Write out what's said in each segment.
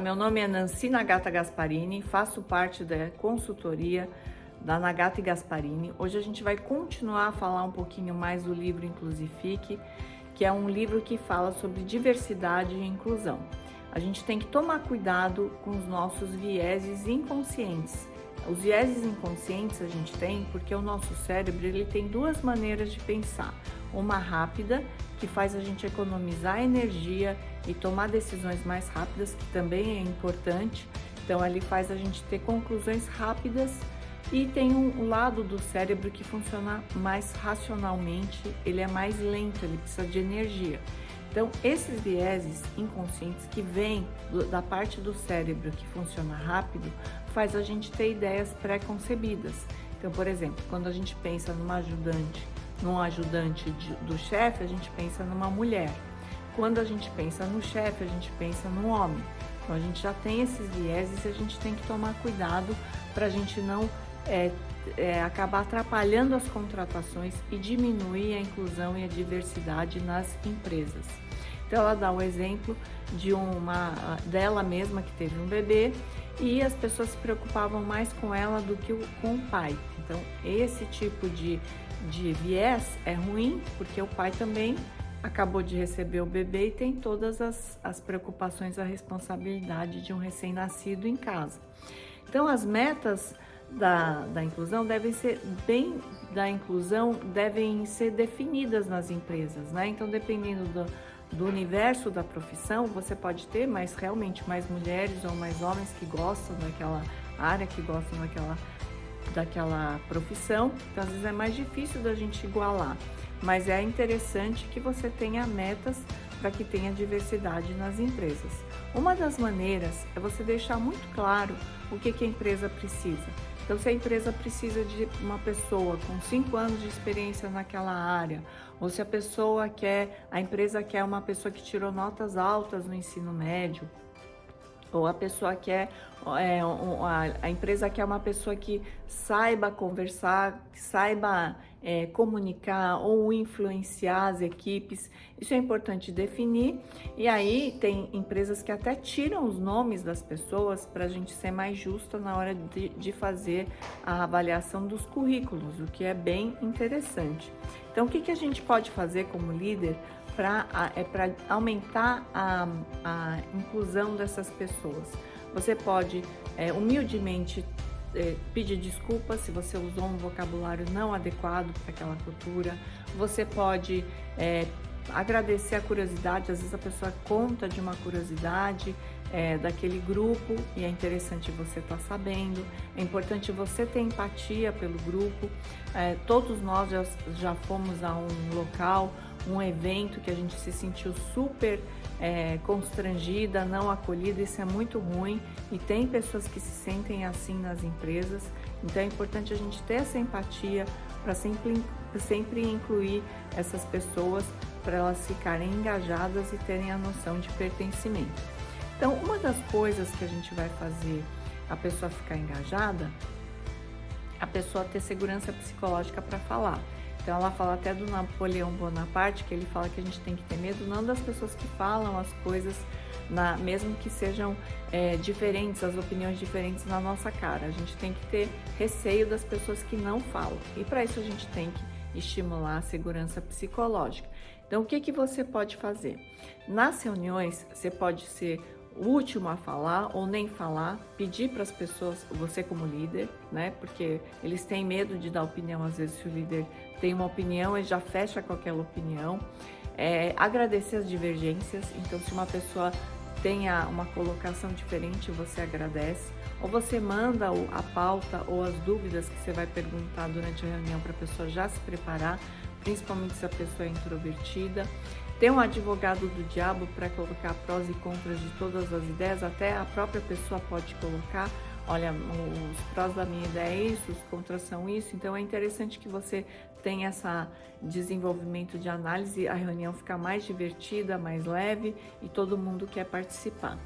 meu nome é Nancy Nagata Gasparini, faço parte da consultoria da Nagata e Gasparini. Hoje a gente vai continuar a falar um pouquinho mais do livro Inclusifique, que é um livro que fala sobre diversidade e inclusão. A gente tem que tomar cuidado com os nossos vieses inconscientes. Os vieses inconscientes a gente tem porque o nosso cérebro ele tem duas maneiras de pensar. Uma rápida, que faz a gente economizar energia e tomar decisões mais rápidas, que também é importante. Então, ele faz a gente ter conclusões rápidas. E tem um lado do cérebro que funciona mais racionalmente, ele é mais lento, ele precisa de energia. Então, esses vieses inconscientes que vêm da parte do cérebro que funciona rápido, faz a gente ter ideias pré-concebidas. Então, por exemplo, quando a gente pensa num ajudante do chefe, a gente pensa numa mulher. Quando a gente pensa no chefe, a gente pensa no homem. Então, a gente já tem esses vieses e a gente tem que tomar cuidado para a gente não acabar atrapalhando as contratações e diminuir a inclusão e a diversidade nas empresas. Então ela dá o exemplo de dela mesma que teve um bebê e as pessoas se preocupavam mais com ela do que com o pai. Então esse tipo de viés é ruim porque o pai também acabou de receber o bebê e tem todas as preocupações, a responsabilidade de um recém-nascido em casa. Então as metas da inclusão devem ser definidas nas empresas, né? Então, dependendo do universo da profissão, você pode ter realmente mais mulheres ou mais homens que gostam daquela área, que gostam daquela profissão. Então, às vezes é mais difícil da gente igualar, mas é interessante que você tenha metas para que tenha diversidade nas empresas. Uma das maneiras é você deixar muito claro o que a empresa precisa. Então, se a empresa precisa de uma pessoa com 5 anos de experiência naquela área, ou se a empresa quer uma pessoa que tirou notas altas no ensino médio, ou a empresa quer uma pessoa que saiba conversar, que saiba comunicar ou influenciar as equipes. Isso é importante definir. E aí tem empresas que até tiram os nomes das pessoas para a gente ser mais justa na hora de fazer a avaliação dos currículos, o que é bem interessante. Então, o que a gente pode fazer como líder para aumentar a inclusão dessas pessoas? Você pode humildemente pedir desculpas se você usou um vocabulário não adequado para aquela cultura. Você pode agradecer a curiosidade, às vezes a pessoa conta de uma curiosidade daquele grupo e é interessante você estar sabendo. É importante você ter empatia pelo grupo. Todos nós já fomos a um local, um evento que a gente se sentiu super constrangida, não acolhida. Isso é muito ruim e tem pessoas que se sentem assim nas empresas. Então é importante a gente ter essa empatia para sempre incluir essas pessoas, para elas ficarem engajadas e terem a noção de pertencimento. Então, uma das coisas que a gente vai fazer a pessoa ficar engajada, a pessoa ter segurança psicológica para falar. Então, ela fala até do Napoleão Bonaparte, que ele fala que a gente tem que ter medo não das pessoas que falam as coisas, mesmo que sejam diferentes, as opiniões diferentes na nossa cara. A gente tem que ter receio das pessoas que não falam. E para isso a gente tem que estimular a segurança psicológica. Então, o que você pode fazer? Nas reuniões, você pode ser o último a falar ou nem falar, pedir para as pessoas, você como líder, né? Porque eles têm medo de dar opinião, às vezes se o líder tem uma opinião, ele já fecha qualquer opinião. Agradecer as divergências, então se uma pessoa tenha uma colocação diferente, você agradece, ou você manda a pauta ou as dúvidas que você vai perguntar durante a reunião para a pessoa já se preparar, principalmente se a pessoa é introvertida. Ter um advogado do diabo para colocar prós e contras de todas as ideias, até a própria pessoa pode colocar, olha, os prós da minha ideia é isso, os contras são isso. Então é interessante que você tenha esse desenvolvimento de análise, a reunião fica mais divertida, mais leve e todo mundo quer participar.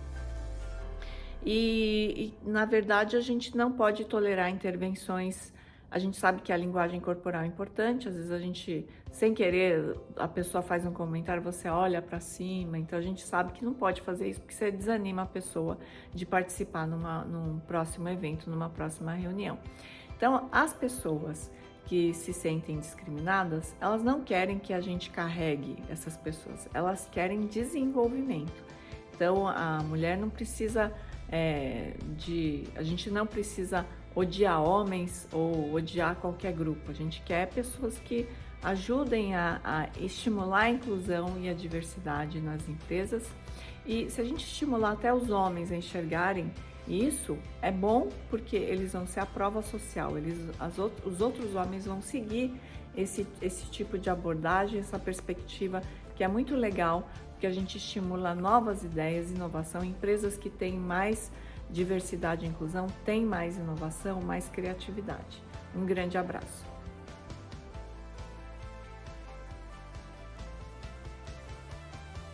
E na verdade a gente não pode tolerar intervenções A gente sabe que a linguagem corporal é importante, às vezes a gente, sem querer, a pessoa faz um comentário, você olha para cima, então a gente sabe que não pode fazer isso porque você desanima a pessoa de participar num próximo evento, numa próxima reunião. Então, as pessoas que se sentem discriminadas, elas não querem que a gente carregue essas pessoas, elas querem desenvolvimento. Então, a mulher não precisa a gente não precisa odiar homens ou odiar qualquer grupo, a gente quer pessoas que ajudem a estimular a inclusão e a diversidade nas empresas. E se a gente estimular até os homens a enxergarem isso, é bom porque eles vão ser a prova social, os outros homens vão seguir esse tipo de abordagem, essa perspectiva que é muito legal, porque a gente estimula novas ideias, inovação, empresas que têm mais diversidade e inclusão, têm mais inovação, mais criatividade. Um grande abraço!